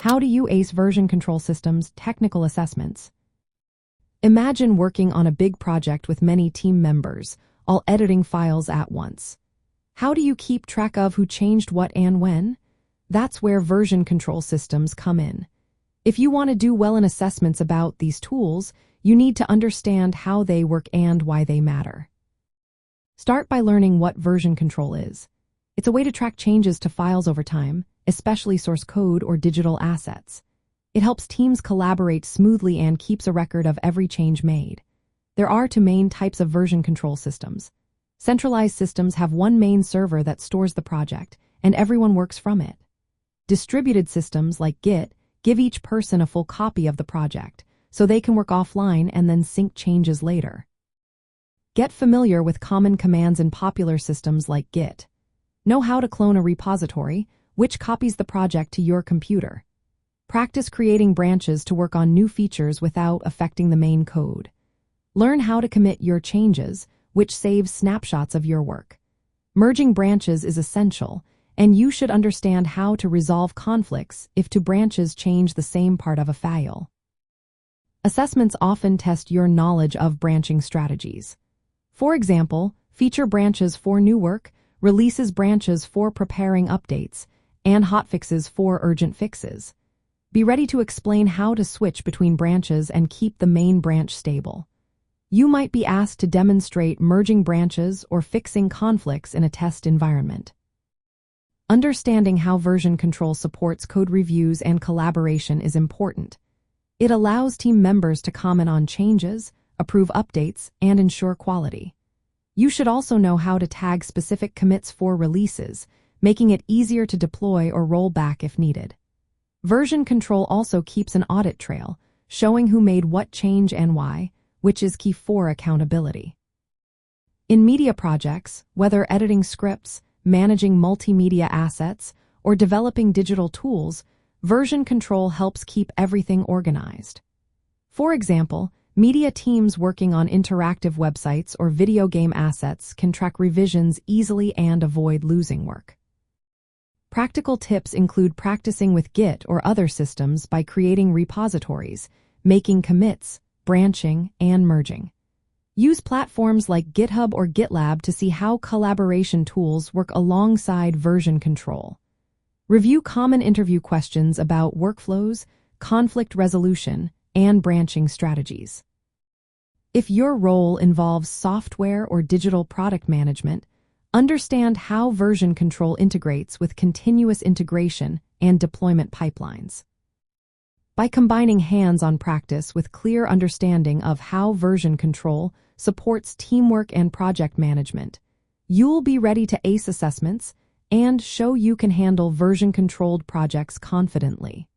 How do you ace version control systems technical assessments? Imagine working on a big project with many team members, all editing files at once. How do you keep track of who changed what and when? That's where version control systems come in. If you want to do well in assessments about these tools, you need to understand how they work and why they matter. Start by learning what version control is. It's a way to track changes to files over time, especially source code or digital assets. It helps teams collaborate smoothly and keeps a record of every change made. There are two main types of version control systems. Centralized systems have one main server that stores the project, and everyone works from it. Distributed systems, like Git, give each person a full copy of the project, so they can work offline and then sync changes later. Get familiar with common commands in popular systems like Git. Know how to clone a repository, which copies the project to your computer. Practice creating branches to work on new features without affecting the main code. Learn how to commit your changes, which saves snapshots of your work. Merging branches is essential, and you should understand how to resolve conflicts if two branches change the same part of a file. Assessments often test your knowledge of branching strategies. For example, feature branches for new work, releases branches for preparing updates, and hotfixes for urgent fixes. Be ready to explain how to switch between branches and keep the main branch stable. You might be asked to demonstrate merging branches or fixing conflicts in a test environment. Understanding how version control supports code reviews and collaboration is important. It allows team members to comment on changes, approve updates, and ensure quality. You should also know how to tag specific commits for releases, making it easier to deploy or roll back if needed. Version control also keeps an audit trail, showing who made what change and why, which is key for accountability. In media projects, whether editing scripts, managing multimedia assets, or developing digital tools, version control helps keep everything organized. For example, media teams working on interactive websites or video game assets can track revisions easily and avoid losing work. Practical tips include practicing with Git or other systems by creating repositories, making commits, branching, and merging. Use platforms like GitHub or GitLab to see how collaboration tools work alongside version control. Review common interview questions about workflows, conflict resolution, and branching strategies. If your role involves software or digital product management, understand how version control integrates with continuous integration and deployment pipelines. By combining hands-on practice with clear understanding of how version control supports teamwork and project management, you'll be ready to ace assessments and show you can handle version-controlled projects confidently.